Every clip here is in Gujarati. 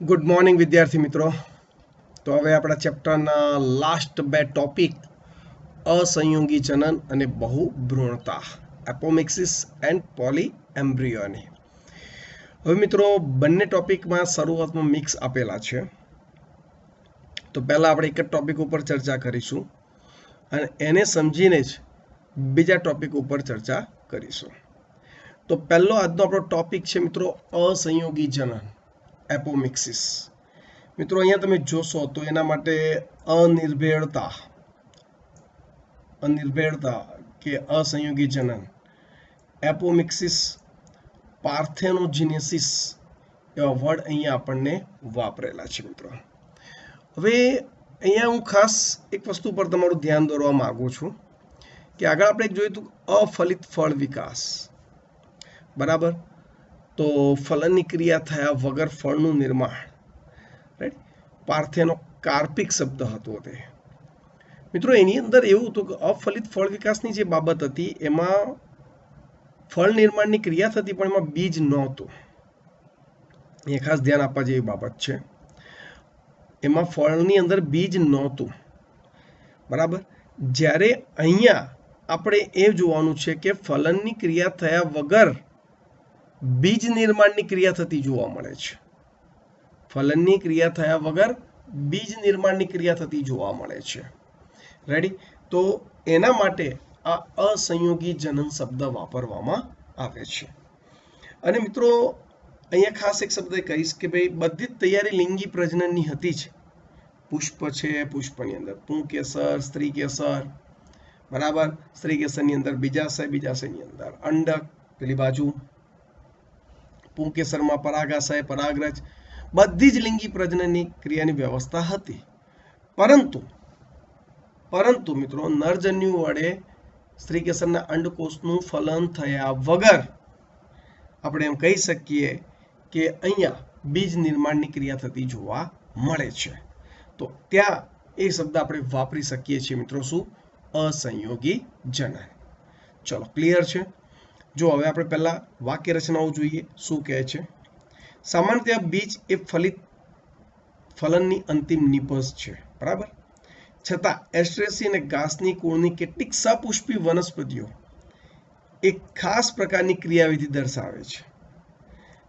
ગુડ મોર્નિંગ વિદ્યાર્થી મિત્રો. તો હવે આપણા ચેપ્ટરના લાસ્ટ બે ટોપિક અસંયોગી જનન અને બહુભ્રૂણતા, એપોમિક્સિસ એન્ડ પોલી એમ્બ્રિયોની. હવે મિત્રો બંને ટોપિકમાં શરૂઆતમાં મિક્સ આપેલા છે. તો પહેલાં આપણે એક જ ટોપિક ઉપર ચર્ચા કરીશું અને એને સમજીને જ બીજા ટોપિક ઉપર ચર્ચા કરીશું. તો પહેલો આજનો આપણો ટોપિક છે મિત્રો અસંયોગી જનન, એપોમિક્સિસ. મિત્રો અહીંયા તમે જોશો તો એના માટે અનિર્ભેળતા કે અસંયોગી જનન, એપોમિક્સિસ, પાર્થેનોજિનેસિસ એવા વર્ડ અહીંયા આપણને વાપરેલા છે મિત્રો. હવે અહીંયા હું ખાસ એક વસ્તુ પર તમારું ધ્યાન દોરવા માંગુ છું કે આગળ આપણે જોયું હતું અફલિત ફળ વિકાસ, બરાબર. તો ફલનની ક્રિયા થયા વગર ફળનું નિર્માણ, રાઈટ. પાર્થેનો કાર્પિક શબ્દ હતો તે. મિત્રો એની અંદર એવું હતું કે અફલિત ફળ વિકાસની જે બાબત હતી એમાં ફળ નિર્માણની ક્રિયા થતી પણ એમાં બીજ નહોતું. એ ખાસ ધ્યાન આપવા જેવી બાબત છે. એમાં ફળની અંદર બીજ નહોતું, બરાબર. જ્યારે અહીંયા આપણે એ જોવાનું છે કે ફલનની ક્રિયા થયા વગર બીજ નિર્માણની ક્રિયા થતી જોવા મળે છે. ફલનની ક્રિયા થયા વગર બીજ નિર્માણની ક્રિયા થતી જોવા મળે છે. રેડી. તો એના માટે આ અસંયોગી જનન શબ્દ વાપરવામાં આવે છે. અને મિત્રો અહીંયા ખાસ એક શબ્દ કહીશ કે ભાઈ બધી જ તૈયારી લિંગી પ્રજનનની હતી જ. પુષ્પ છે, પુષ્પની અંદર પુંકેસર, સ્ત્રીકેસર, બરાબર. સ્ત્રીકેસરની અંદર બીજાશય, બીજાશયની અંદર અંડક, પેલી બાજુ પુંકેસરમાં પરાગાશય, પરાગરજ, બધી જ લિંગી પ્રજનનની ક્રિયાની વ્યવસ્થા હતી. પરંતુ મિત્રો નરજન્યુ વડે સ્ત્રીકેસરના અંડકોષનું ફલન થયા વગર આપણે એમ કહી શકીએ કે અહીંયા બીજ નિર્માણની ક્રિયા થતી જોવા મળે છે. તો ત્યાં એ શબ્દ આપણે વાપરી શકીએ છીએ મિત્રો, શું? અસંયોગી જનન. ચલો, ક્લિયર છે? જો હવે આપણે પહેલા વાક્ય રચનાઓ જોઈએ શું કહે છે. સામાન્યતઃ બીજ એ ફલનની અંતિમ નિપજ છે, બરાબર. છતાં એસ્ટ્રેસી અને ઘાસની કુળની કેટલીક સપુષ્પી વનસ્પતિઓ એક ખાસ પ્રકારની ક્રિયાવિધિ દર્શાવે છે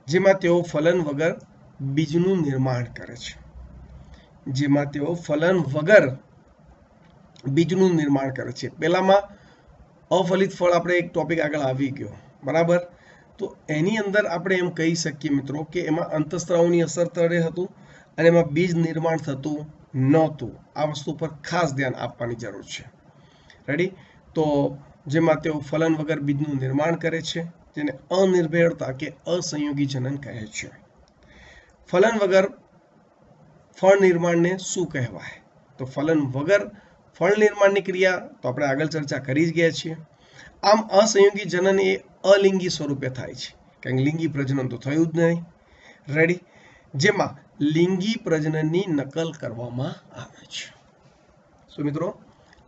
જેમાં તેઓ ફલન વગર બીજનું નિર્માણ કરે છે. પહેલામાં અફલિત ફળ આપણે એક ટોપિક આગળ આવી ગયો, બરાબર. તો એની અંદર આપણે એમ કહી શકીએ મિત્રો કે એમાં અંતઃસ્ત્રાવની અસર તળે હતું અને એમાં બીજ નિર્માણ થતું નહોતું. આ વસ્તુ પર ખાસ ધ્યાન આપવાની જરૂર છે. રેડી. તો જેમાં તેઓ ફલન વગર બીજનું નિર્માણ કરે છે, જેને અનિર્ભેળતા કે અસંયોગી જનન કહે છે. ફલન વગર ફળ નિર્માણને શું કહેવાય? તો ફલન વગર ફળ નિર્માણની ક્રિયા તો આપણે આગળ ચર્ચા કરી જ ગયા છીએ. આમ અસંયોગી જનન એ અલિંગી સ્વરૂપે થાય છે, કારણ કે લિંગી પ્રજનન તો થયું જ નહીં. રેડી. જેમાં લિંગી પ્રજનનની નકલ કરવામાં આવે છે. શું મિત્રો?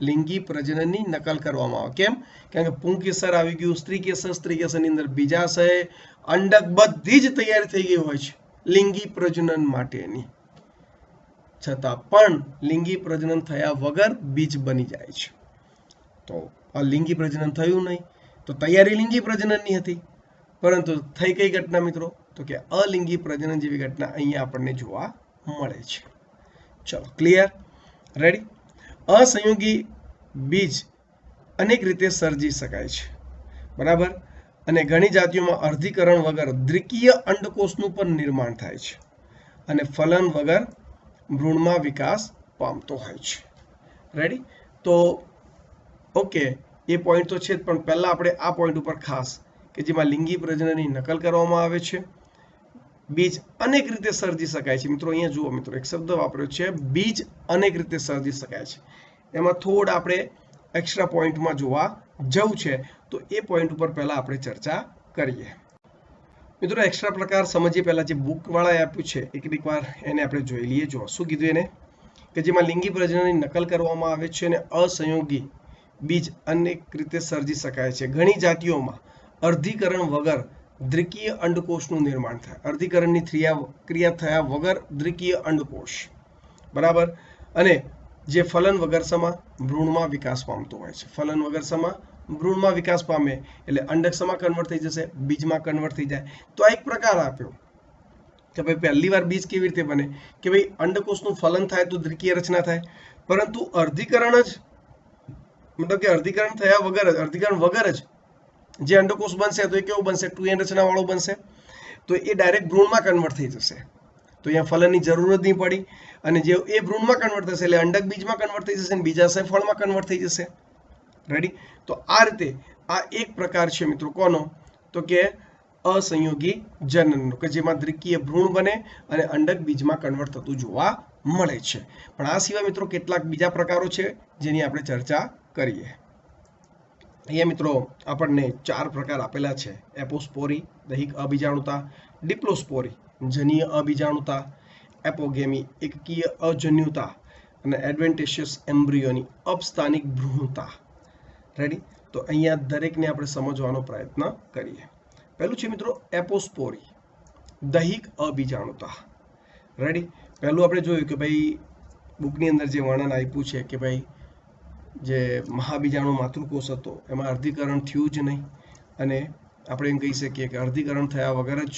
લિંગી પ્રજનનની નકલ કરવામાં આવે. કેમ? કારણ કે પુંકેસર આવી ગયું, સ્ત્રીકેસરની અંદર બીજાશય, અંડક, બધી જ તૈયારી થઈ ગઈ હોય છે લિંગી પ્રજનન માટેની. છતાં પણ લિંગી પ્રજનન થયા વગર બીજ બની જાય છે. તો લિંગી પ્રજનન થયું નહીં, તો તૈયારી લિંગી પ્રજનનની હતી, પરંતુ થઈ કઈ ઘટના મિત્રો? તો કે અલિંગી પ્રજનન જેવી ઘટના અહીંયા આપણને જોવા મળે છે. ચલો, ક્લિયર? રેડી. અસંયોગી બીજ અનેક રીતે સર્જી શકાય છે, બરાબર. અને ઘણી જાતિઓમાં અર્ધીકરણ વગર દ્વિકીય અંડકોષનું પણ નિર્માણ થાય છે અને ફલન વગર ભ્રૂણમાં વિકાસ પામતો હોય છે. રેડી. તો ઓકે, એ પોઈન્ટ તો છે જ, પણ પહેલા આપણે આ પોઈન્ટ ઉપર ખાસ કે જેમાં લિંગી પ્રજનનની નકલ કરવામાં આવે છે, બીજ અનેક રીતે સર્જી શકાય છે. મિત્રો અહીંયા જુઓ મિત્રો, એક શબ્દ વાપર્યો છે, બીજ અનેક રીતે સર્જી શકાય છે. એમાં થોડા આપણે એક્સ્ટ્રા પોઈન્ટમાં જોવા જવું છે, તો એ પોઈન્ટ ઉપર પહેલા આપણે ચર્ચા કરીએ. મિત્રો એક્સ્ટ્રા પ્રકાર સમજીએ પહેલા જે બુક વાળાએ આપ્યું છે એક વાર એને આપણે જોઈ લઈએ. જો શું કીધું એને, કે જેમાં લિંગી પ્રજનનની નકલ કરવામાં આવે છે અને અસંયોગી બીજ અનેક રીતે સર્જી શકાય છે. ઘણી જાતિઓમાં અર્ધીકરણ વગર દ્વિકીય અંડકોષનું નિર્માણ થાય. અર્ધીકરણની ક્રિયા થયા વગર દ્વિકીય અંડકોષ, બરાબર. અને જે ફલન વગર સમા ભ્રૂણમાં વિકાસ પામતો હોય છે. ફલન વગર સમા ભ્રૂણમાં વિકાસ પામે એટલે અંડક સમા કન્વર્ટ થઈ જશે, બીજમાં કન્વર્ટ થઈ જાય. તો આ એક પ્રકાર આપ્યો કે ભાઈ પહેલી વાર બીજ કેવી રીતે બને કે ભાઈ અંડકોષનું ફલન થાય તો દ્વિકીય રચના થાય, પરંતુ અર્ધીકરણ જ મતલબ કે અર્ધીકરણ થયા વગર જ, અર્ધીકરણ વગર જ જે અંડકોષ બનશે તો એ કેવું બનશે? 2n રચના વાળો બનશે. તો એ ડાયરેક્ટ ભ્રૂણમાં કન્વર્ટ થઈ જશે. તો અહીંયા ફલનની જરૂર જ નહીં પડી. અને જે એ ભ્રૂણમાં કન્વર્ટ થશે એટલે અંડક બીજમાં કન્વર્ટ થઈ જશે અને બીજાશય ફળમાં કન્વર્ટ થઈ જશે. રેડી? તો આ રીતે આ એક પ્રકાર છે મિત્રો કોનો? તો કે અસંયોગી જનનનો, કે જેમાં દ્વિકીય ભ્રૂણ બને અને અંડક બીજમાં કન્વર્ટ થતું જોવા મળે છે. પણ આ સિવાય મિત્રો કેટલાક બીજા પ્રકારો છે જેની આપણે ચર્ચા કરીએ. અહીંયા મિત્રો આપણને 4 પ્રકાર આપેલા છે: એપોસ્પોરી દૈહિક અબીજાણુતા, ડિપ્લોસ્પોરી જનીય અબીજાણુતા, એપોગેમી એકકીય અજન્યુતા અને એડવેન્ટિશિયસ એમ્બ્રિયોની અપસ્થાનિક ભ્રૂણતા. રેડી? તો અહીંયા દરેકને આપણે સમજવાનો પ્રયત્ન કરીએ. પહેલું છે મિત્રો એપોસ્પોરી દૈહિક અબીજાણુતા. રેડી? પહેલું આપણે જોયું કે ભાઈ બુકની અંદર જે વર્ણન આપ્યું છે કે ભાઈ જે મહાબીજાણુ માતૃકોષ હતો એમાં અર્ધીકરણ થયું જ નહીં, અને આપણે એમ કહી શકીએ કે અર્ધીકરણ થયા વગર જ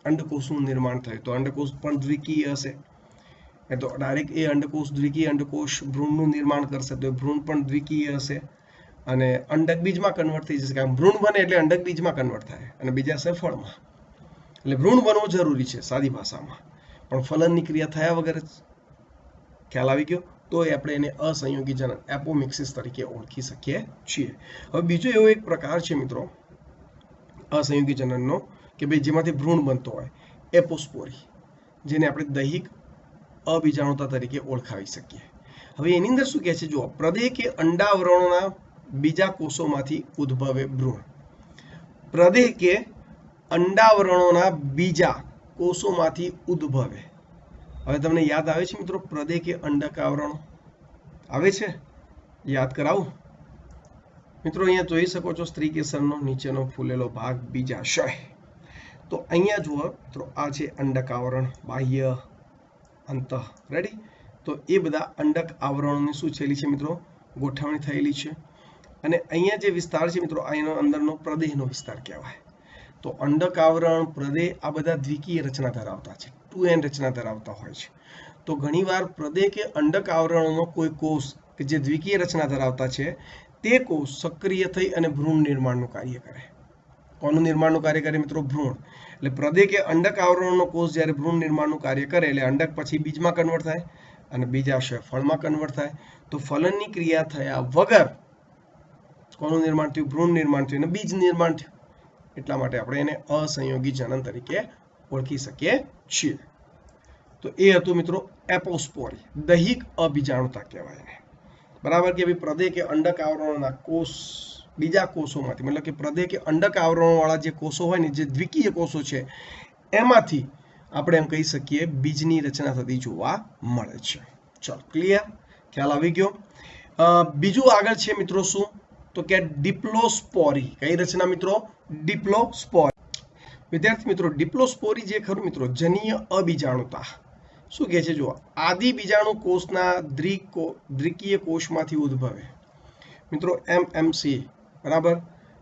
અંડકોષનું નિર્માણ થયું. તો અંડકોષ પણ દ્વિકીય હશે, એ તો ડાયરેક્ટ એ અંડકોષ દ્વિકીય અંડકોષ ભ્રૂણનું નિર્માણ કરશે તો એ ભ્રૂણ પણ દ્વિકીય હશે. અને અંડક બીજમાં કન્વર્ટ થઈ જશે, કારણ ભ્રૂણ બને એટલે અંડક બીજમાં કન્વર્ટ થાય અને બીજાશય ફળમાં. એટલે ભ્રૂણ બનવું જરૂરી છે સાદી ભાષામાં, પણ ફલનની ક્રિયા થયા વગર જ. ખ્યાલ આવી ગયો? તો એ આપણે એને અસંયોગી જનન એપોમિક્સિસ તરીકે ઓળખી શકીએ છીએ. હવે બીજો એવો એક પ્રકાર છે મિત્રો અસંયોગી જનનનો કે ભાઈ જેમાંથી ભ્રૂણ બનતો હોય, એપોસ્પોરી, જેને આપણે દૈહિક અબીજાણુતા તરીકે ઓળખાવી શકીએ. હવે એની અંદર શું કહે છે? જુઓ, પ્રદેહ કે અંડાવરણોના બીજા કોષોમાંથી ઉદ્ભવે ભ્રૂણ. પ્રદેહ કે અંડાવરણોના બીજા કોષોમાંથી ઉદ્ભવે. હવે તમને યાદ આવે છે મિત્રો પ્રદેહ કે અંડક આવરણો? આવે છે? યાદ કરાવું મિત્રો. અહીંયા જોઈ શકો છો સ્ત્રીકેસરનો નીચેનો ફૂલેલો ભાગ બીજાશય. તો અહીંયા જુઓ મિત્રો, આ છે અંડક આવરણ, બાહ્ય, અંતઃ. રેડી? તો એ બધા અંડક આવરણોની શું થયેલી છે મિત્રો? ગોઠવણી થયેલી છે. અને અહીંયા જે વિસ્તાર છે મિત્રો અહીંનો અંદરનો પ્રદેહનો વિસ્તાર કહેવાય. તો અંડક આવરણ, પ્રદેહ આ બધા દ્વિકીય રચના ધરાવતા છે, 2n રચના ધરાવતા હોય છે. તો ઘણીવાર પ્રદેહ કે અંડક આવરણોનો કોઈ કોષ કે જે દ્વિકીય રચના ધરાવતા છે તે કોષ સક્રિય થઈ અને ભ્રૂણ નિર્માણનું કાર્ય કરે. કોનું નિર્માણનું કાર્ય કરે મિત્રો? ભ્રૂણ. એટલે પ્રદેહ કે અંડક આવરણનો કોષ જ્યારે ભ્રૂણ નિર્માણનું કાર્ય કરે એટલે અંડક પછી બીજમાં કન્વર્ટ થાય અને બીજાશય ફળમાં કન્વર્ટ થાય. તો ફલનની ક્રિયા થયા વગર કોનું નિર્માણ થયું? ભ્રૂણ નિર્માણ થયું અને બીજ નિર્માણ થયું. એટલા માટે આપણે એને અસંયોગી જનન તરીકે ઓળખી શકીએ છીએ. તો એ હતું મિત્રો એપોસ્પોરી દૈહિક અબીજાણુતા કહેવાય એને. બરાબર? કે ભાઈ પ્રદેહ કે અંડક આવરણોના કોષ બીજા કોષોમાંથી, મતલબ કે પ્રદેહ કે અંડક આવરણોવાળા જે કોષો હોય ને, જે દ્વિકીય કોષો છે, એમાંથી આપણે એમ કહી શકીએ બીજની રચના થતી જોવા મળે છે. ચલો, ક્લિયર? ખ્યાલ આવી ગયો? બીજું આગળ છે મિત્રો શું? તો કે ડિપ્લોસ્પોરી. કઈ રચના મિત્રો? ડિપ્લોસ્પોરી. વિદ્યાર્થી મિત્રો, ડિપ્લોસ્પોરી જે ખરું મિત્રો જનીય અબીજાણુતા. શું કહે છે? જુઓ, આદિ બીજાણુ કોષના દ્વિકીય કોષમાંથી ઉદ્ભવે. મિત્રો એમએમસી, બરાબર?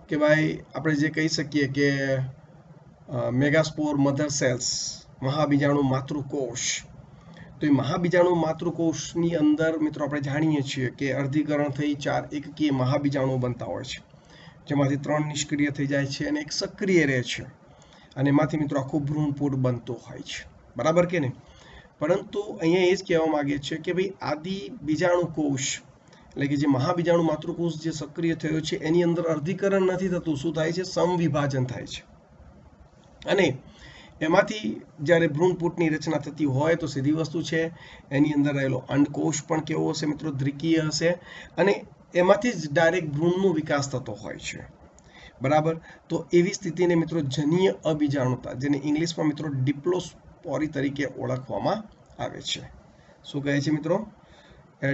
કે ભાઈ આપણે જે કહી શકીએ કે મેગાસ્પોર મધર સેલ્સ, મહાબીજાણુ માતૃકોષ. તો એ મહાબીજાણુ માતૃકોષની અંદર મિત્રો આપણે જાણીએ છીએ કે અર્ધીકરણ થઈ 4 એકકીય મહાબીજાણુ બનતા હોય છે, જેમાંથી 3 નિષ્ક્રિય થઈ જાય છે અને 1 સક્રિય રહે છે. અને એમાંથી મિત્રો આખું ભ્રૂણપૂડ બનતો હોય છે. બરાબર કે નહીં? પરંતુ અહીંયા એ જ કહેવા માંગે છે કે ભાઈ આદિ બીજાણુ કોષ એટલે કે જે મહાબીજાણુ માતૃકોષ જે સક્રિય થયો છે એની અંદર અર્ધીકરણ નથી થતું. શું થાય છે? સમવિભાજન થાય છે. અને એમાંથી જ્યારે ભ્રૂણપૂટની રચના થતી હોય તો સીધી વસ્તુ છે એની અંદર રહેલો અંડકોષ પણ કેવો હશે મિત્રો? દ્વિકીય હશે. અને એમાંથી જ ડાયરેક્ટ ભ્રૂણનો વિકાસ થતો હોય છે. બરાબર? તો એવી સ્થિતિને મિત્રો જનીય અબીજાણુતા, જેને ઇંગ્લિશમાં મિત્રો ડિપ્લોસ્પોરી તરીકે ઓળખવામાં આવે છે. શું કહે છે મિત્રો?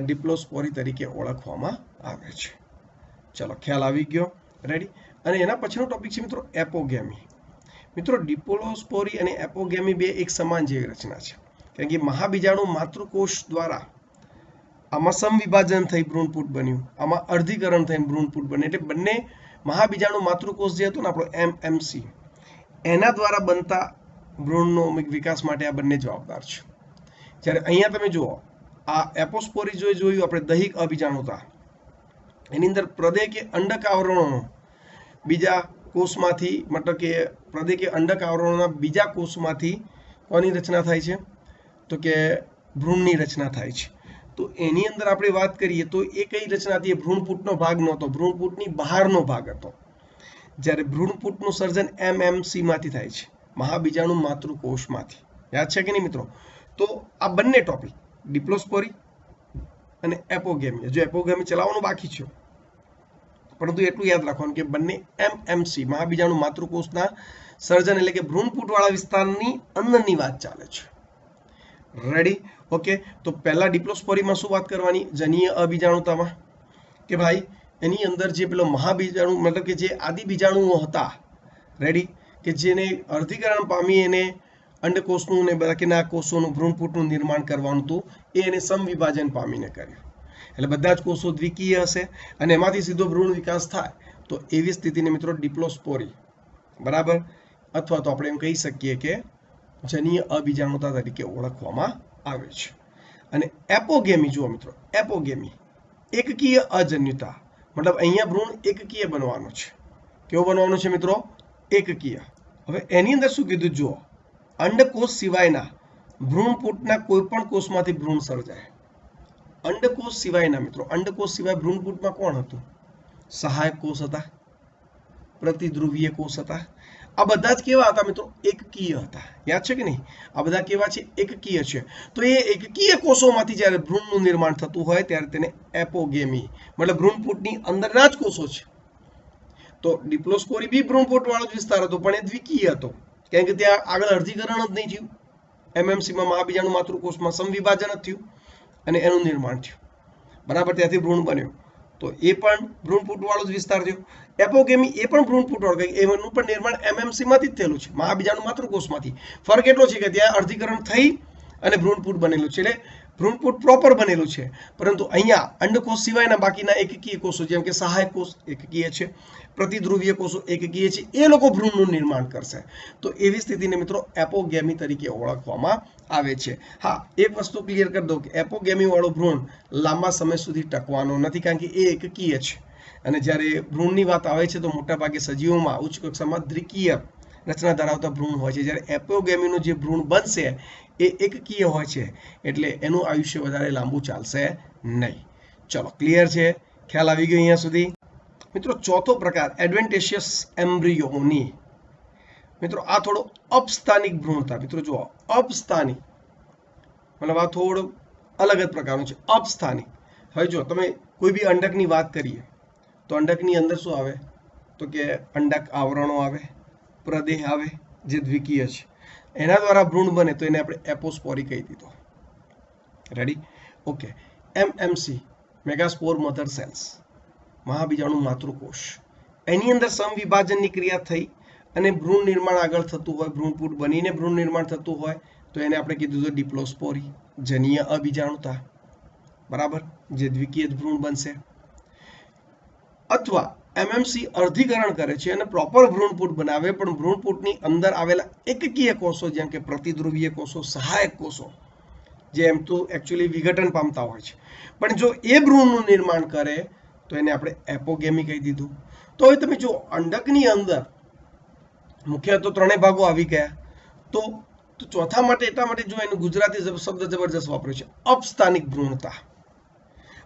ડિપ્લોસ્પોરી તરીકે ઓળખવામાં આવે છે. ચલો, ખ્યાલ આવી ગયો? રેડી? અને એના પછીનો ટોપિક છે મિત્રો એપોગેમી. મિત્રો ડિપ્લોસ્પોરી અને એપોગેમી બે એક સમાન જેવી રચના છે, કારણ કે મહાબીજાણુ માતૃકોષ દ્વારા આમાં સમવિભાજન થઈ ભ્રૂણપૂટ બન્યું, આમાં અર્ધીકરણ થઈને ભ્રૂણપૂટ બન્યું. એટલે બંને મહાબીજાણુ માતૃકોષ જે હતો ને આપણો એમએમસી, એના દ્વારા બનતા ભ્રૂણનો વિકાસ માટે આ બંને જવાબદાર છે. જ્યારે અહીંયા તમે જુઓ આ એપોસ્પોરી જોયું આપણે દૈહિક અબીજાણુતા, એની અંદર પ્રદેહ કે અંડક આવરણોનો બીજા કોષમાંથી, મતલબ કે પ્રદેહ કે અંડક આવરણોના બીજા કોષમાંથી કોની રચના થાય છે? તો કે ભ્રૂણની રચના થાય છે. તો એની અંદર આપણે વાત કરીએ તો એ કઈ રચના હતી? ભ્રૂણપૂટનો ભાગ નહોતો, ભ્રૂણપૂટની બહારનો ભાગ હતો. જ્યારે ભ્રૂણપૂટનું સર્જન એમએમસી માંથી થાય છે, મહાબીજાણુ માતૃકોષમાંથી. યાદ છે કે નહીં મિત્રો? તો આ બંને ટોપિક ડિપ્લોસ્પોરી અને એપોગેમી, જો એપોગેમી ચલાવવાનું બાકી છે, પરંતુ એટલું યાદ રાખવાનું કે બંને એમએમસી મહાબીજાણુ માતૃકોષના સર્જન એટલે કે ભ્રૂણપૂટ વાળા વિસ્તારની અંદરની વાત ચાલે છે. રેડી? ઓકે. તો પહેલા ડિપ્લોસ્પોરીમાં શું વાત કરવાની? જનીય અબીજાણુતામાં કે ભાઈ એની અંદર જે પેલો મહાબીજાણુ, મતલબ કે જે આદિ બીજાણુઓ હતા, રેડી, કે જેને અર્ધીકરણ પામી એને અંડકોષનું ને બાકીના કોષોનું ભ્રૂણપૂટનું નિર્માણ કરવાનું હતું, એ એને સમવિભાજન પામીને કર્યું. એટલે બધા જ કોષો દ્વિકીય હશે અને એમાંથી સીધો ભ્રૂણ વિકાસ થાય. તો એવી સ્થિતિને મિત્રો ડિપ્લોસ્પોરી, બરાબર, અથવા તો આપણે એમ કહી શકીએ કે જનીય અબીજાણુતા તરીકે ઓળખવામાં આવે છે. અને એપોગેમી, જુઓ મિત્રો, એપોગેમી એકકીય અજન્યતા, મતલબ અહીંયા ભ્રૂણ એકકીય બનવાનો છે. કેવો બનવાનો છે મિત્રો? એકકીય. હવે એની અંદર શું કીધું? જુઓ, અંડકોષ સિવાયના ભ્રૂણપૂટના કોઈ પણ કોષમાંથી ભ્રૂણ સર્જાય. અંડકોષ સિવાયના મિત્રો, અંડકોષ સિવાય ભ્રૂણપૂટમાં કોણ હતું? સહાયક કોષ હતા, પ્રતિધ્રુવીય કોષ હતા. આ બધા જ કેવા હતા મિત્રો? એકકીય હતા. યાદ છે કે નહીં? આ બધા કેવા છે? એકકીય છે. તો એ એકકીય કોષોમાંથી જ્યારે ભ્રૂણનું નિર્માણ થતું હોય ત્યારે તેને એપોગેમી, મતલબ ભ્રૂણપૂટની અંદરના જ કોષો છે. તો ડિપ્લોસ્પોરી બી ભ્રૂણપૂટ વાળો જ વિસ્તાર હતો, પણ એ દ્વિકીય હતો, કારણ કે ત્યાં આગળ અર્ધીકરણ જ નહીં થયું. એમએમસીમાં મહાબીજાણુ માતૃકોષમાં સમવિભાજન જ થયું અને એનું નિર્માણ થયું, બરાબર, ત્યાંથી ભ્રૂણ બન્યો. તો એ પણ ભ્રૂણપૂટ વાળો જ વિસ્તાર થયો. એપોગેમી એ પણ ભ્રૂણપૂટ વાળો, એનું પણ નિર્માણ એમએમસી માંથી જ થયેલું છે, મહાબીજાણુ માતૃકોષમાંથી. ફરક એટલો છે કે ત્યાં અર્ધીકરણ થઈ અને ભ્રૂણપૂટ બનેલું છે, એટલે ભ્રૂણપૂટ પ્રોપર બનેલું છે. પરંતુ અહીંયા અંડકોષ સિવાયના બાકીના એકકીય કોષો, જેમ કે સહાયક કોષ એકકીય છે, પ્રતિધ્રુવીય કોષો એકકીય છે, એ લોકો ભ્રૂણનું નિર્માણ કરશે. તો એવી સ્થિતિને મિત્રો એપોગેમી તરીકે ઓળખવામાં આવે છે. હા, એક વસ્તુ ક્લિયર કરી દઉં કે એપોગેમી વાળો ભ્રૂણ લાંબા સમય સુધી ટકવાનો નથી, કારણ કે એ એકકીય છે. અને જ્યારે ભ્રૂણની વાત આવે છે તો મોટાભાગે સજીવોમાં ઉચ્ચ કક્ષામાં દ્વિકીય રચના ધરાવતા ભ્રૂણ હોય છે. જ્યારે એપોગેમીનું જે ભ્રૂણ બનશે એ એકકીય હોય છે, એટલે એનું આયુષ્ય વધારે લાંબુ ચાલશે નહીં. ચલો, ક્લિયર છે? ખ્યાલ આવી ગયો અહીંયા સુધી? મિત્રો ચોથો પ્રકાર એડવેન્ટેશિયસ એમ્બ્રિયોની. મિત્રો આ થોડો અપસ્થાનિક ભ્રૂણતા. મિત્રો જુઓ, અપસ્થાનિક મતલબ આ થોડો અલગ જ પ્રકારનું છે. અપસ્થાનિક. હવે જો તમે કોઈ બી અંડકની વાત કરીએ તો અંડકની અંદર શું આવે? તો કે અંડક આવરણો આવે, પ્રદેહ આવે, જે દ્વિકીય છે. એના દ્વારા ભ્રૂણ બને તો એને આપણે એપોસ્પોરી કહી દીધો. Ready? Okay. MMC, megaspore mother cells, મહાબીજાણુ માતૃકોષ, એની અંદર સમવિભાજનની ક્રિયા થઈ અને ભ્રૂણ નિર્માણ આગળ થતું હોય, ભ્રૂણપૂટ બનીને ભ્રૂણ નિર્માણ થતું હોય તો એને આપણે કીધું હતું ડિપ્લોસ્પોરી, જનીય અબીજાણુતા, બરાબર, જે દ્વિકીય ભ્રૂણ બનશે. અથવા એમએમસી અર્ધીકરણ કરે છે અને પ્રોપર ભ્રૂણપૂટ બનાવે, પણ ભ્રૂણપૂટની અંદર આવેલા એકકીય કોષો, જેમ કે પ્રતિધ્રુવીય કોષો, સહાયક કોષો, જે એમ તો એકચ્યુઅલી વિઘટન પામતા હોય છે, પણ જો એ ભ્રૂણનું નિર્માણ કરે તો એને આપણે એપોગેમી કહી દીધું. તો હવે તમે જો અંડકની અંદર મુખ્ય તો ત્રણેય ભાગો આવી ગયા, તો ચોથા માટે એટલા માટે જો એનું ગુજરાતી શબ્દ જબરજસ્ત વાપર્યો છે, અપસ્થાનિક ભ્રૂણતા.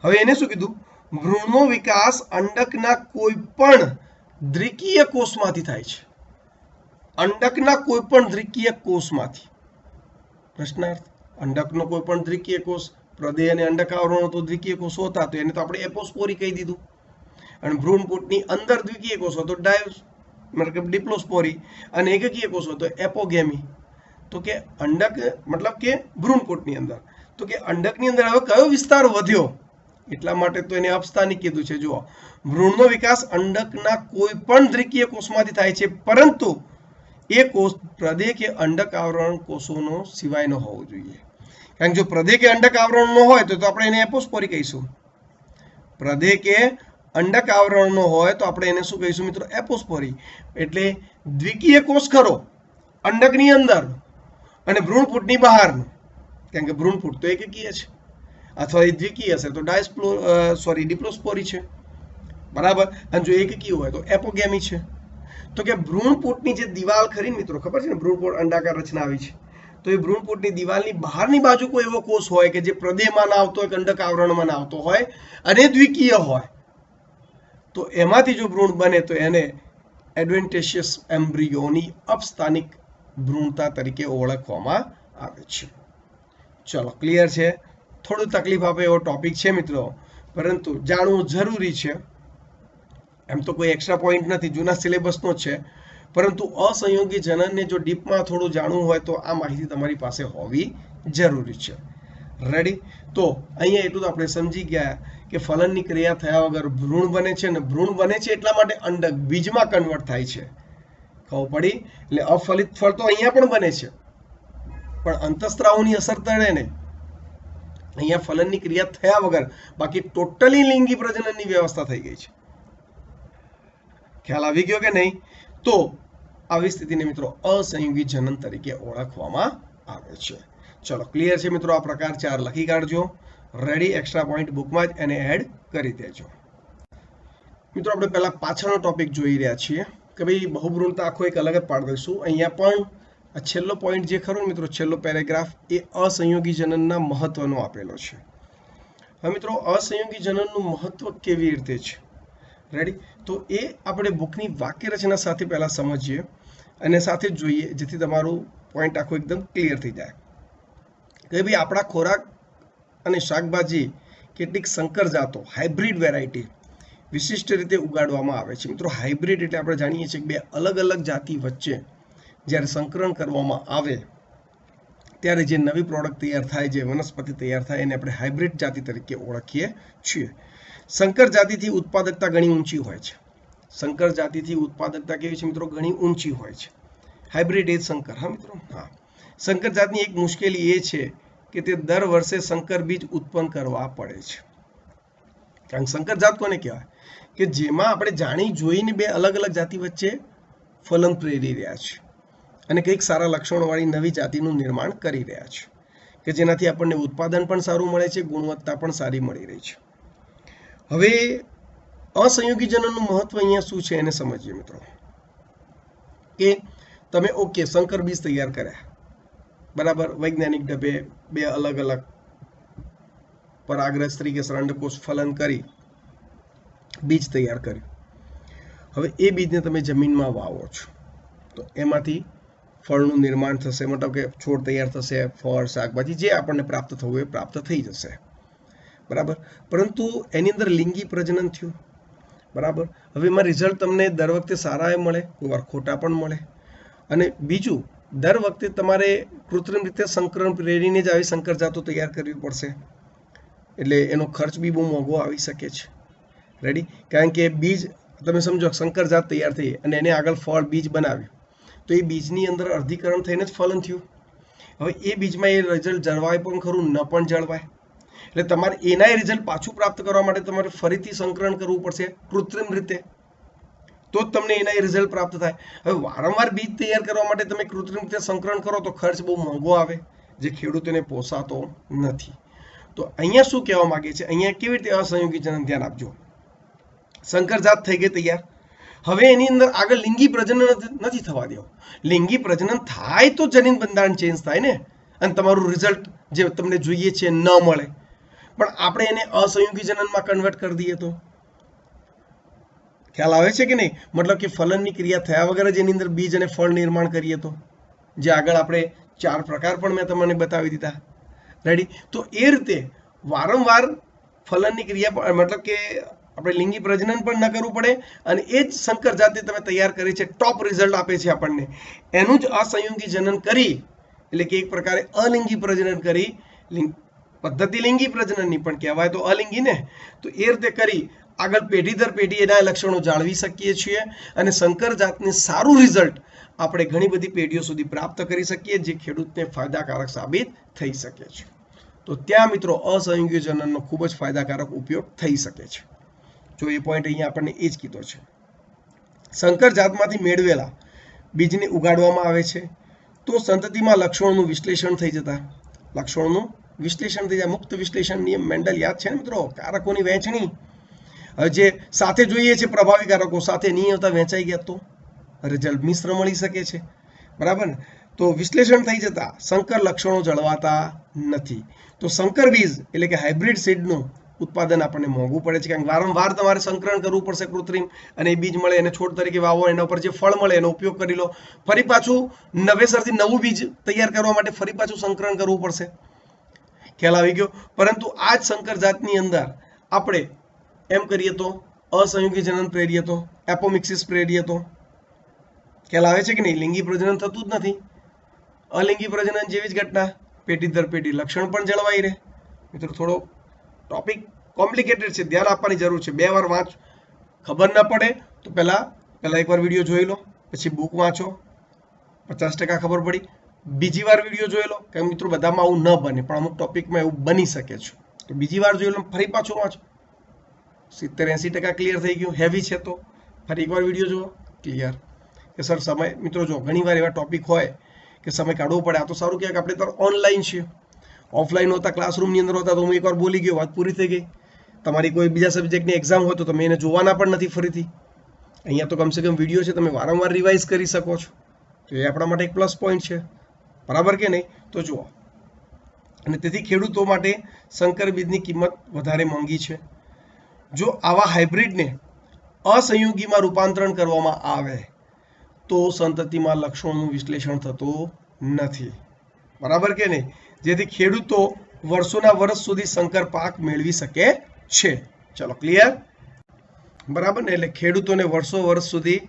હવે એને શું કીધું? ભ્રૂણનો વિકાસ અંડકના કોઈ પણ દ્વિકીય કોષમાંથી થાય છે. અંડકના કોઈ પણ દ્વિકીય કોષમાંથી. પ્રશ્નાર્થ. અંડકનો કોઈ પણ દ્વિકીય કોષ, પ્રદેહ અને અંડક આવરણો તો દ્વિકીય કોષો હતા, તો એને તો આપણે એપોસ્પોરી કહી દીધું. અને ભ્રૂણપૂટની અંદર દ્વિકીય કોષો તો મતલબ ડિપ્લોસ્પોરી, અને એકકીય કોષો તો એપોગેમી. તો કે અંડક મતલબ કે ભ્રૂણપૂટની અંદર, તો કે અંડકની અંદર હવે કયો વિસ્તાર વધ્યો? એટલા માટે તો એને અપસ્થાનિક કીધું છે. જુઓ, ભ્રૂણનો વિકાસ અંડકના કોઈ પણ દ્વિકીય કોષમાંથી થાય છે, પરંતુ એ કોષ પ્રદેહ કે અંડક આવરણ કોષોનો સિવાયનો હોવો જોઈએ. કારણ કે જો પ્રદેહ કે અંડક આવરણનો હોય તો આપણે એને એપોસ્પોરી કહીશું. પ્રદેહ કે અંડક આવરણનો હોય તો આપણે એને શું કહીશું મિત્રો? એપોસ્પોરી. એટલે દ્વિકીય કોષ ખરો અંડકની અંદર અને ભ્રૂણપૂટની બહારનો, કારણ કે ભ્રૂણપૂટ તો એકકીય છે, અથવા એ દ્વિકીય હશે તો ડિપ્લોસ્પોરી છે, બરાબર. અને જો એકકીય હોય તો એપોગેમી છે. તો કે ભ્રૂણપૂટની જે દિવાલ ખરી મિત્રો, ખબર છે ને ભ્રૂણપૂટ અંડાકાર રચના આવી છે, તો એ ભ્રૂણપૂટની દિવાલની બહારની બાજુ કોઈ એવો કોષ હોય કે જે પ્રદેહમાં ના આવતો હોય, અંડક આવરણમાં ના આવતો હોય અને દ્વિકીય હોય, તો એમાંથી જો ભ્રૂણ બને તો એને એડવેન્ટેશિયસ એમ્બ્રિયોની અપસ્થાનિક ભ્રૂણતા તરીકે ઓળખવામાં આવે છે. ચલો, ક્લિયર છે? થોડું તકલીફ આપે એવો ટોપિક છે મિત્રો, પરંતુ જાણવું જરૂરી છે. એમ તો કોઈ એક્સ્ટ્રા પોઈન્ટ નથી, જૂના સિલેબસનો જ છે, પરંતુ અસંયોગી જનનને જો ડીપમાં થોડું જાણવું હોય તો આ માહિતી તમારી પાસે હોવી જરૂરી છે. રેડી? તો અહીંયા એટલું તો આપણે સમજી ગયા કે ફલનની ક્રિયા થયા વગર ભ્રૂણ બને છે, અને ભ્રૂણ બને છે એટલા માટે અંડક બીજમાં કન્વર્ટ થાય છે. ખબર પડી? એટલે અફલિત ફળ તો અહીંયા પણ બને છે, પણ અંતઃસ્ત્રાવોની અસર તળે નહીં. અહીંયા ફલનની ક્રિયા થયા વગર બાકી ટોટલી લિંગી પ્રજનનની વ્યવસ્થા થઈ ગઈ છે. ખ્યાલ આવી ગયો કે નહીં? તો આવી સ્થિતિને મિત્રો અસંયોગી જનન તરીકે ઓળખવામાં આવે છે. ચલો, ક્લિયર છે મિત્રો? આ પ્રકાર 4 લખી કાઢજો. રેડી? એક્સ્ટ્રા પોઈન્ટ બુકમાં જ એને એડ કરી દેજો. મિત્રો આપણે પહેલા પાછળનો ટોપિક જોઈ રહ્યા છીએ કે ભાઈ બહુભ્રૂણતા આખો એક અલગ જ પાડી દઈશું. અહીંયા પણ આ છેલ્લો પોઈન્ટ જે ખરો મિત્રો, છેલ્લો પેરેગ્રાફ, એ અસંયોગી જનનના મહત્વનો આપેલો છે. હવે મિત્રો અસંયોગી જનનનું મહત્વ કેવી રીતે છે? રેડી? તો એ આપણે બુકની વાક્ય રચના સાથે પહેલા સમજીએ અને સાથે જ જોઈએ, જેથી તમારું પોઈન્ટ આખો એકદમ ક્લિયર થઈ જાય કે ભાઈ આપણા ખોરાક અને શાકભાજી કેટલીક સંકર જાતો, હાઇબ્રિડ વેરાયટી વિશિષ્ટ રીતે ઉગાડવામાં આવે છે. મિત્રો હાઇબ્રિડ એટલે આપણે જાણીએ છીએ કે બે અલગ અલગ જાતિ વચ્ચે જ્યારે સંકરણ કરવામાં આવે ત્યારે જે નવી પ્રોડક્ટ તૈયાર થાય, જે વનસ્પતિ તૈયાર થાય, એને આપણે હાઇબ્રિડ જાતિ તરીકે ઓળખીએ છીએ. સંકર જાતિથી ઉત્પાદકતા ઘણી ઊંચી હોય છે. સંકર જાતિથી ઉત્પાદકતા કેવી છે મિત્રો? ઘણી ઊંચી હોય છે. હાઇબ્રિડ એ સંકર. હા મિત્રો, હા. સંકર જાતની એક મુશ્કેલી એ છે કે તે દર વર્ષે સંકર બીજ ઉત્પન્ન કરવા પડે છે. કારણ સંકર જાત કોને કહેવાય? કે જેમાં આપણે જાણી જોઈને બે અલગ અલગ જાતિ વચ્ચે ફલન પ્રેરી રહ્યા છે અને કંઈક સારા લક્ષણોવાળી નવી જાતિનું નિર્માણ કરી રહ્યા છે કે જેનાથી આપણને ઉત્પાદન પણ સારું મળે છે, ગુણવત્તા પણ સારી મળી રહી છે. હવે અસંયોગી જનનનું મહત્વ અહીંયા શું છે એને સમજીએ મિત્રો. કે તમે ઓકે સંકર બીજ તૈયાર કર્યા, બરાબર, વૈજ્ઞાનિક ઢબે બે અલગ અલગ પરાગરજ તરીકે અંડકોષ ફલન કરી બીજ તૈયાર કર્યું. હવે એ બીજને તમે જમીનમાં વાવો છો તો એમાંથી ફળનું નિર્માણ થશે, મતલબ કે છોડ તૈયાર થશે, ફળ શાકભાજી જે આપણને પ્રાપ્ત થવું એ પ્રાપ્ત થઈ જશે, બરાબર. પરંતુ એની અંદર લિંગી પ્રજનન થયું, બરાબર. હવે એમાં રિઝલ્ટ તમને દર વખતે સારા એ મળે, કોઈ વાર ખોટા પણ મળે. અને બીજું, દર વખતે તમારે કૃત્રિમ રીતે સંકરણ પ્રેરીને જ આવી સંકર જાતો તૈયાર કરવી પડશે, એટલે એનો ખર્ચ બી બહુ મોંઘો આવી શકે છે. રેડી? કારણ કે બીજ તમે સમજો સંકર જાત તૈયાર થઈ અને એને આગળ ફળ બીજ બનાવ્યું તો એ બીજની અંદર અર્ધીકરણ થઈને જ ફલન થયું. હવે એ બીજમાં એ રિઝલ્ટ જળવાય પણ ખરું, ન પણ જળવાય. એટલે તમારે એના રિઝલ્ટ પાછું પ્રાપ્ત કરવા માટે તમારે ફરીથી સંકરણ કરવું પડશે કૃત્રિમ રીતે, તો જ તમને એના રિઝલ્ટ પ્રાપ્ત થાય. હવે વારંવાર બીજ તૈયાર કરવા માટે તમે કૃત્રિમ રીતે સંકરણ કરો તો ખર્ચ બહુ મોંઘો આવે, જે ખેડૂતોને પોસાતો નથી. તો અહીંયા શું કહેવા માંગે છે? અહીંયા કેવી રીતે અસંયોગી જનન? ધ્યાન આપજો. સંકર જાત થઈ ગઈ તૈયાર. હવે એની અંદર આગળ લિંગી પ્રજનન નથી થવા દેવું. લિંગી પ્રજનન થાય તો જનીન બંધારણ ચેન્જ થાય ને, અને તમારું રિઝલ્ટ જે તમને જોઈએ છે ન મળે. પણ આપણે એને અસંયોગી જનનમાં કન્વર્ટ કરી દઈએ તો ખ્યાલ આવે છે કે નહીં? મતલબ કે ફલનની ક્રિયા થયા વગર જ એની અંદર બીજ અને ફળ નિર્માણ કરીએ તો, જે આગળ આપણે 4 પ્રકાર પણ મેં તમને બતાવી દીધા. રેડી? તો એ રીતે વારંવાર ફલનની ક્રિયા, મતલબ કે આપણે લિંગી પ્રજનન પણ ન કરવું પડે અને એ જ સંકર જાતિ તમે તૈયાર કરી છે, ટોપ રિઝલ્ટ આપે છે આપણને, એનું જ અસંયોગી જનન કરી, એટલે કે એક પ્રકારે અલિંગી પ્રજનન કરી, પદ્ધતિ લિંગી પ્રજનનની પણ કહેવાય તો અલિંગી ને, તો એ રીતે કરી આગળ પેઢી દર પેઢી એના લક્ષણો જાળવી શકીએ છીએ અને સંકર જાતની સારું રિઝલ્ટ આપણે ઘણી બધી પેઢીઓ સુધી પ્રાપ્ત કરી શકીએ, જે ખેડૂતને ફાયદાકારક સાબિત થઈ શકે છે. તો ત્યાં મિત્રો અસંયોગી જનનનો ખૂબ જ ફાયદાકારક ઉપયોગ થઈ શકે છે. જો એ પોઈન્ટ અહીંયા આપણને એ જ કીધો છે. સંકર જાતમાંથી મેળવેલા બીજને ઉગાડવામાં આવે છે તો સંતતિમાં લક્ષણોનું વિશ્લેષણ થઈ જતા મુક્ત વિશ્લેષણ નિયમ મેન્ડલ યાદ છે ને મિત્રો? કારકોની વહેંચણી. જે સાથે જોઈએ છે પ્રભાવી કારકો સાથે નહીં આવતા વહેંચાઈ ગયા તો રિઝલ્ટ મિશ્ર મળી શકે છે, બરાબર ને? તો વિશ્લેષણ થઈ જતા સંકર લક્ષણો જળવાતા નથી. તો સંકર બીજ એટલે કે હાઇબ્રિડ સીડનું ઉત્પાદન આપણને મોંઘું પડે છે, કારણ કે વારંવાર તમારે સંકરણ કરવું પડશે કૃત્રિમ, અને એ બીજ મળે એને છોડ તરીકે વાવો, એના ઉપર જે ફળ મળે એનો ઉપયોગ કરી લો, ફરી પાછું નવેસરથી નવું બીજ તૈયાર કરવા માટે ફરી પાછું સંકરણ કરવું પડશે. ખ્યાલ આવી ગયો? પરંતુ આ જ સંકર જાતની અંદર આપણે એમ કરીએ તો અસંયોગી જનન પ્રેરીએ તો એપોમિક્સિસ પ્રેરીએ તો ખ્યાલ આવે છે કે નહીં? લિંગી પ્રજનન થતું જ નથી. અલિંગી પ્રજનન જેવી જ ઘટના, પેઢી દર પેઢી લક્ષણ પણ જળવાઈ રહે. મિત્રો થોડો ટોપિક કોમ્પ્લિકેટેડ છે, ધ્યાન આપવાની જરૂર છે. 2 વાર વાંચ, ખબર ના પડે તો પહેલા એકવાર વિડીયો જોઈ લો, પછી બુક વાંચો, 50% ખબર પડી. બીજી વાર વિડીયો જોઈ લો, કે મિત્રો બધામાં આવું ન બને, પણ અમુક ટોપિકમાં એવું બની શકે છે. તો બીજી વાર જોઈ લો, ફરી પાછું વાંચો, 70-80% ક્લિયર થઈ ગયું. હેવી છે તો ફરી એકવાર વિડીયો જુઓ, ક્લિયર. કે સર સમય, મિત્રો જો ઘણીવાર એવા ટોપિક હોય કે સમય કાઢવો પડે. આ તો સારું કહેવાય કે આપણે તો ઓનલાઈન છીએ, ઓફલાઈન હોતા ક્લાસરૂમની અંદર હોતા તો હું એકવાર બોલી ગયો, વાત પૂરી થઈ ગઈ. તમારી કોઈ બીજા સબ્જેક્ટની એક્ઝામ હોય તો તમે એને જોવાના પણ નથી ફરીથી. અહીંયા તો કમસે કમ વિડીયો છે, તમે વારંવાર રિવાઇઝ કરી શકો છો, તો એ આપણા માટે એક પ્લસ પોઈન્ટ છે, બરાબર કે નહીં? તો જુઓ, અને તેથી ખેડૂતો માટે સંકર બીજની કિંમત વધારે મોંઘી છે. જો આવા હાઇબ્રિડને અસંયોગીમાં રૂપાંતરણ કરવામાં આવે તો સંતતિમાં લક્ષણોનું વિશ્લેષણ થતું નથી, બરાબર કે નહીં? જેથી ખેડૂતો વર્ષોના વર્ષ સુધી સંકર પાક મેળવી શકે છે. ચલો ક્લિયર, બરાબર ને? એટલે ખેડૂતોને વર્ષ સુધી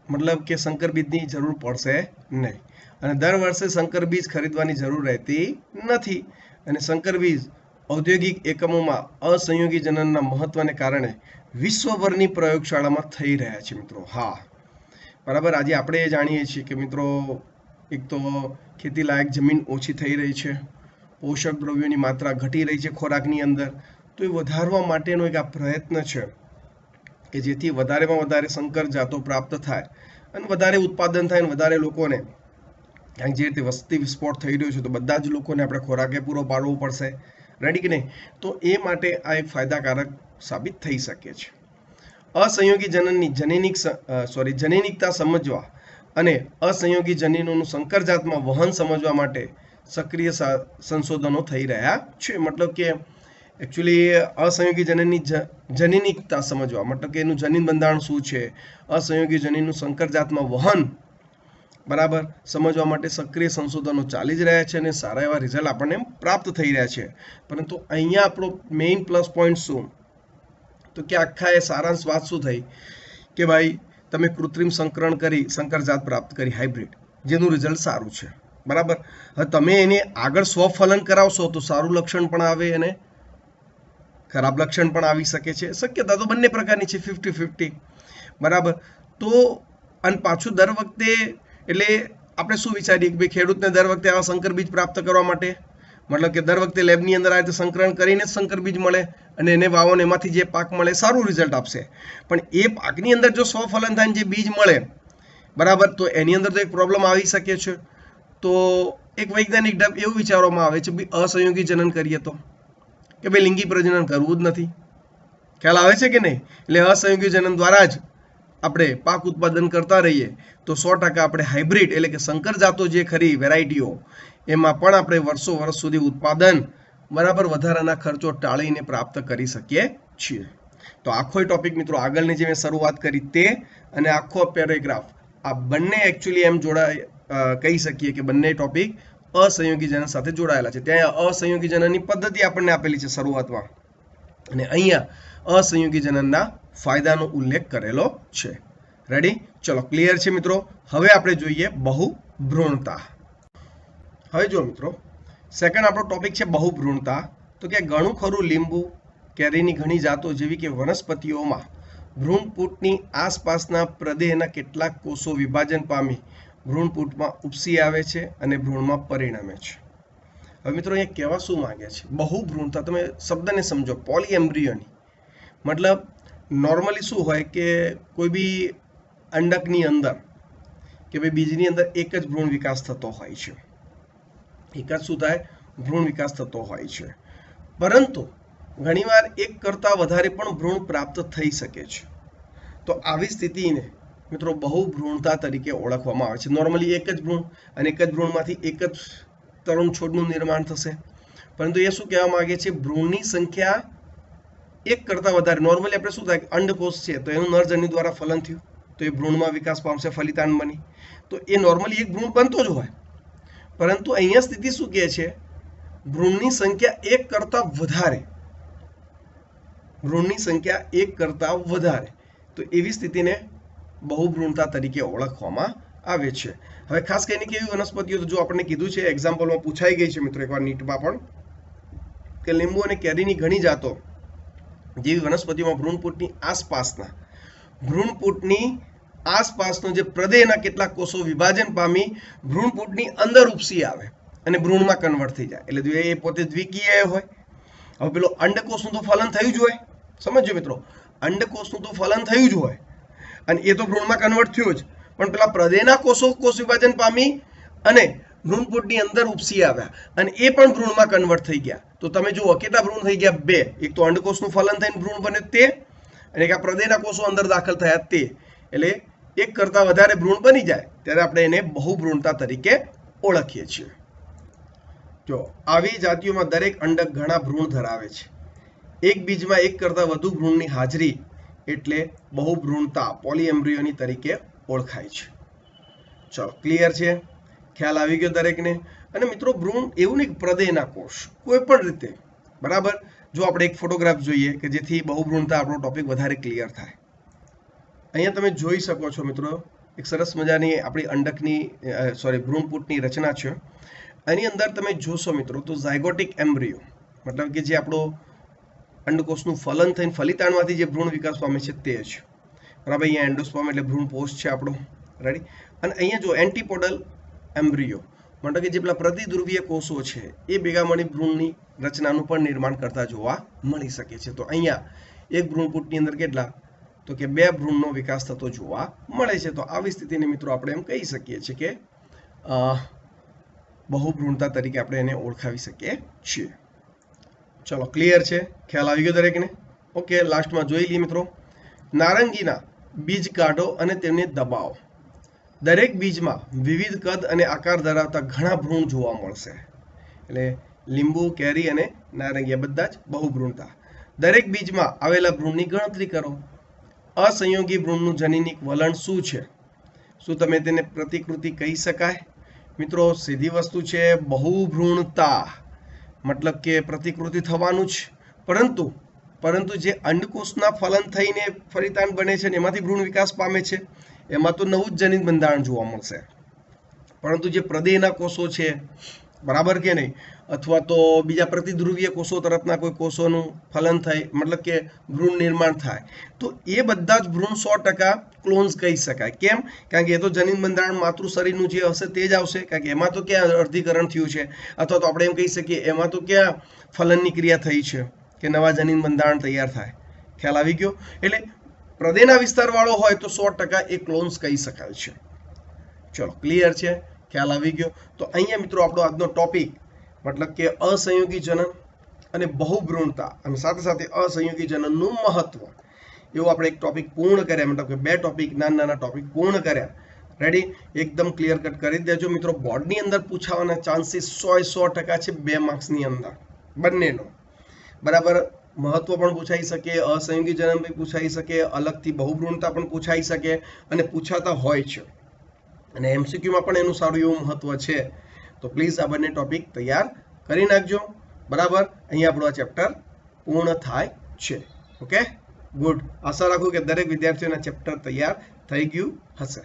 મતલબ કે સંકર બીજની જરૂર પડશે નહીં, અને દર વર્ષે સંકર બીજ ખરીદવાની જરૂર રહેતી નથી. અને સંકર બીજ ઔદ્યોગિક એકમોમાં અસંયોગી જનનના મહત્વને કારણે વિશ્વભરની પ્રયોગશાળામાં થઈ રહ્યા છે મિત્રો. હા, બરાબર. આજે આપણે એ જાણીએ છીએ કે મિત્રો એક તો ખેતી લાયક જમીન ઓછી થઈ રહી છે, પોષક દ્રવ્યોની માત્રા ઘટી રહી છે ખોરાકની અંદર. તો એ વધારવા માટેનો એક આ પ્રયત્ન છે કે જેથી વધારેમાં વધારે સંકર જાતો પ્રાપ્ત થાય અને વધારે ઉત્પાદન થાય અને વધારે લોકોને, કારણ જે રીતે વસ્તી વિસ્ફોટ થઈ રહ્યો છે તો બધા જ લોકોને આપણે ખોરાકે પૂરો પાડવો પડશે, રેડી કે નહીં? તો એ માટે આ એક ફાયદાકારક સાબિત થઈ શકે છે. અસંયોગી જનનની જનીનિકતા સમજવા અને અસંયોગી જનીનોનું સંકર જાતમાં વહન સમજવા માટે સક્રિય સંશોધનો થઈ રહ્યા છે. મતલબ કે એકચ્યુઅલી અસંયોગી જનનની જનીનિકતા સમજવા, મતલબ કે એનું જનીન બંધારણ શું છે, અસંયોગી જનીનનું સંકર જાતમાં વહન બરાબર સમજવા માટે સક્રિય સંશોધનો ચાલી જ રહ્યા છે અને સારા એવા રિઝલ્ટ આપણને પ્રાપ્ત થઈ રહ્યા છે. પરંતુ અહીંયા આપણો મેઇન પ્લસ પોઈન્ટ શું, તો કે આખા એ સારાંશ વાત શું થઈ કે ભાઈ તમે કૃત્રિમ સંકરણ કરી સંકર જાત પ્રાપ્ત કરી હાઇબ્રિડ, જેનું રિઝલ્ટ સારું છે, બરાબર. હવે તમે એને આગળ સ્વફલન કરાવશો તો સારું લક્ષણ પણ આવે અને ખરાબ લક્ષણ પણ આવી શકે છે. શક્યતા તો બંને પ્રકારની છે, 50-50, બરાબર. તો અને પાછું દર વખતે એટલે આપણે શું વિચારીએ કે ભાઈ ખેડૂતને દર વખતે આવા સંકર બીજ પ્રાપ્ત કરવા માટે, મતલબ કે દર વખતે લેબની અંદર આ રીતે સંકરણ કરીને જ સંકર બીજ મળે અને એને વાવો ને એમાંથી જે પાક મળે સારું રિઝલ્ટ આપશે. પણ એ પાકની અંદર જો સ્વફલન થાય જે બીજ મળે, બરાબર, તો એની અંદર તો એક પ્રોબ્લેમ આવી શકે છે. તો એક વૈજ્ઞાનિક ઢબ એવું વિચારવામાં આવે છે ભાઈ અસંયોગી જનન કરીએ તો કે ભાઈ લિંગી પ્રજનન કરવું જ નથી. ખ્યાલ આવે છે કે નહીં? એટલે અસંયોગી જનન દ્વારા જ આપણે પાક ઉત્પાદન કરતા રહીએ તો 100% આપણે હાઇબ્રિડ એટલે કે સંકર જાતો જે ખરી વેરાયટીઓ, એમાં પણ આપણે વર્ષો વર્ષ સુધી ઉત્પાદન બરાબર વધારાના ખર્ચો ટાળીને પ્રાપ્ત કરી શકીએ છીએ. તો આખો ટોપિક મિત્રો આગળની જે મેં શરૂઆત કરી તે અને આખો પેરેગ્રાફ આ બંને એકચ્યુઅલી એમ કહી શકીએ કે બંને ટોપિક અસંયોગી જનન સાથે જોડાયેલા છે. ત્યાં અસંયોગી જનનની પદ્ધતિ આપણને આપેલી છે શરૂઆતમાં, અને અહીંયા અસંયોગી જનનના ફાયદાનો ઉલ્લેખ કરેલો છે. રેડી? ચલો ક્લિયર છે મિત્રો. હવે આપણે જોઈએ બહુભ્રૂણતા. હવે જો મિત્રો સેકન્ડ આપણો ટોપિક છે બહુભ્રૂણતા. તો કે ઘણું ખરું લીંબુ કેરીની ઘણી જાતો જેવી કે વનસ્પતિઓમાં ભ્રૂણપૂટની આસપાસના પ્રદેહના કેટલાક કોષો વિભાજન પામી ભ્રૂણપૂટમાં ઉપસી આવે છે અને ભ્રૂણમાં પરિણમે છે. હવે મિત્રો અહીંયા કહેવા શું માંગે છે? બહુભ્રૂણતા. તમે શબ્દને સમજો. પોલીએમ્બ્રિયોની મતલબ નોર્મલી શું હોય કે કોઈ બી અંડકની અંદર કે ભાઈ બીજની અંદર એક જ ભ્રૂણ વિકાસ થતો હોય છે. એક જ શું થાય? ભ્રૂણ વિકાસ થતો હોય છે. પરંતુ ઘણીવાર એક કરતાં વધારે પણ ભ્રૂણ પ્રાપ્ત થઈ શકે છે. તો આવી સ્થિતિને મિત્રો બહુભ્રૂણતા તરીકે ઓળખવામાં આવે છે. નોર્મલી એક જ ભ્રૂણ અને એક જ ભ્રૂણમાંથી એક જ તરુણ છોડનું નિર્માણ થશે. પરંતુ એ શું કહેવા માંગે છે? ભ્રૂણની સંખ્યા એક કરતાં વધારે. નોર્મલી આપણે શું થાય? અંડકોષ છે તો એનું નરજન્યુ દ્વારા ફલન થયું તો એ ભ્રૂણમાં વિકાસ પામશે, ફલિતાંડ બની. તો એ નોર્મલી એક ભ્રૂણ બનતો જ હોય. પરંતુ અહીંયા સ્થિતિ શું કહે છે? ભ્રૂણની સંખ્યા એક કરતાં વધારે. ભ્રૂણની સંખ્યા એક કરતાં વધારે. તો એવી સ્થિતિને બહુભ્રૂણતા તરીકે ઓળખવામાં આવે છે. હવે ખાસ કરીને કેવી વનસ્પતિઓ, જો આપણને કીધું છે એક્ઝામ્પલમાં પૂછાઈ ગઈ છે મિત્રો એકવાર નીટમાં પણ, કે લીંબુ અને કેરીની ઘણી જાતો જેવી વનસ્પતિઓમાં ભ્રૂણપૂટની આસપાસનો જે પ્રદેહના કેટલાક કોષો વિભાજન પામી ભ્રૂણપૂટની અંદર ઉપસી આવે અને ભ્રૂણમાં કન્વર્ટ થઈ જાય. એટલે એ પોતે દ્વિકીય હોય. હવે પેલો અંડકોષનું તો ફલન થયું જ હોય. સમજો મિત્રો, અંડકોષનું તો ફલન થયું જ હોય અને એ તો ભ્રૂણમાં કન્વર્ટ થયું જ. પણ પેલા પ્રદેહના કોષો કોષ વિભાજન પામી અને ભ્રૂણપૂટની અંદર ઉપસી આવ્યા અને એ પણ ભ્રૂણમાં કન્વર્ટ થઈ ગયા. તો તમે જુઓ કેટલા ભ્રૂણ થઈ ગયા? બે. એક તો અંડકોષનું ફલન થઈને ભ્રૂણ બને તે, અને એક આ પ્રદેહના કોષો અંદર દાખલ થયા તે. એટલે એક કરતાં વધારે ભ્રૂણ બની જાય ત્યારે આપણે એને બહુભ્રૂણતા તરીકે ઓળખીએ છીએ. જો આવી જાતિઓમાં દરેક અંડક ઘણા ભ્રૂણ ધરાવે છે. એક બીજમાં એક કરતાં વધુ ભ્રૂણની હાજરી એટલે બહુભ્રૂણતા પોલીએમ્બ્રિયોની તરીકે ઓળખાય છે. ચલો, ક્લિયર છે? ખ્યાલ આવી ગયો દરેકને? અને મિત્રો ભ્રૂણ એવું નહીં પ્રદેહના કોષ કોઈ પણ રીતે, બરાબર. જો આપણે એક ફોટોગ્રાફ જોઈએ કે જેથી બહુભ્રૂણતા આપણો ટોપિક વધારે ક્લિયર થાય. અહીંયા તમે જોઈ શકો છો મિત્રો એક સરસ મજાની આપણી અંડકની ભ્રૂણપૂટની રચના છે. એની અંદર તમે જોશો મિત્રો તો ઝાયગોટિક એમ્બ્રિયો મતલબ કે જે આપણો અંડકોષનું ફલન થઈને ફલિતાંડમાંથી જે ભ્રૂણ વિકાસ પામે છે તે છે, બરાબર. અહીંયા એન્ડોસ્પર્મ એટલે ભ્રૂણ પોષ છે આપણો, રેડી. અને અહીંયા જો એન્ટીપોડલ એમ્બ્રિયો મતલબ કે જે પેલા પ્રતિધ્રુવીય કોષો છે એ ભેગા મળી ભ્રૂણની રચનાનું પણ નિર્માણ કરતા જોવા મળી શકે છે. તો અહીંયા એક ભ્રૂણપૂટની અંદર કેટલા? તો કે બે ભ્રૂણનો વિકાસ થતો જોવા મળે છે. તો આવી સ્થિતિને મિત્રો આપણે એમ કહી શકીએ છીએ કે બહુભ્રૂણતા તરીકે આપણે એને ઓળખાવી શકીએ છીએ. ચલો, ક્લિયર છે? ખ્યાલ આવી ગયો દરેકને? ઓકે, લાસ્ટમાં જોઈ લઈએ મિત્રો. નારંગીના બીજ કાઢો અને તેમને દબાવો. દરેક બીજમાં વિવિધ કદ અને આકાર ધરાવતા ઘણા ભ્રૂણ જોવા મળશે. એટલે લીંબુ, કેરી અને નારંગી બધા જ બહુભ્રૂણતા. દરેક બીજમાં આવેલા ભ્રૂણની ગણતરી કરો. અસંયોગી ભ્રૂણનું જનીનિક વલણ શું છે? શું તમે તેને પ્રતિકૃતિ કહી શકાય? મિત્રો સીધી વસ્તુ છે, બહુભ્રૂણતા મતલબ કે પ્રતિકૃતિ થવાનું જ. પરંતુ જે અંડકોષના ફલન થઈને ફલિતાંડ બને છે ને એમાંથી ભ્રૂણ વિકાસ પામે છે એમાં તો નવું જ જનીન બંધારણ જોવા મળશે. પરંતુ જે પ્રદેહના કોષો છે, બરાબર કે નહીં, અથવા તો બીજા પ્રતિધ્રુવીય કોષો તરફના કોઈ કોષોનું ફલન થાય મતલબ કે ભ્રૂણ નિર્માણ થાય તો એ બધા જ ભ્રૂણ 100% ક્લોન્સ કહી શકાય. કેમ? કારણ કે એ તો જનીન બંધારણ માતૃ શરીરનું જે હશે તે જ આવશે. કારણ કે એમાં તો ક્યાં અર્ધીકરણ થયું છે, અથવા તો આપણે એમ કહી શકીએ એમાં તો ક્યાં ફલનની ક્રિયા થઈ છે કે નવા જનીન બંધારણ તૈયાર થાય. ખ્યાલ આવી ગયો? એટલે પ્રદેહના વિસ્તારવાળો હોય તો 100% એ ક્લોન્સ કહી શકાય છે. ચલો, ક્લિયર છે? ખ્યાલ આવી ગયો? તો અહીંયા મિત્રો આપણો આજનો ટોપિક મતલબ કે અસંયોગી જનન અને બહુભ્રૂણતા અને સાથે સાથે અસંયોગી જનનનું મહત્વ એવું આપણે એક ટોપિક પૂર્ણ કર્યા. મતલબ કે બે ટોપિક, નાના ટોપિક પૂર્ણ કર્યા. રેડી? એકદમ ક્લિયર કટ કરી દેજો મિત્રો. બોર્ડની અંદર પૂછાવાના ચાન્સીસ 100% છે 2 માર્ક્સની અંદર બંનેનો, બરાબર. મહત્વ પણ પૂછાઈ શકે, અસંયોગી જનન પણ પૂછાઈ શકે, અલગથી બહુભ્રૂણતા પણ પૂછાઈ શકે અને પૂછાતા હોય છે. અને એમસીક્યુમાં પણ એનું સારું એવું મહત્વ છે. તો પ્લીઝ આ બંને ટોપિક તૈયાર કરી નાખજો, બરાબર. અહીંયા આપણું આ ચેપ્ટર પૂર્ણ થાય છે. Okay, good. આશા રાખું કે દરેક વિદ્યાર્થીઓના ચેપ્ટર તૈયાર થઈ ગયું હશે.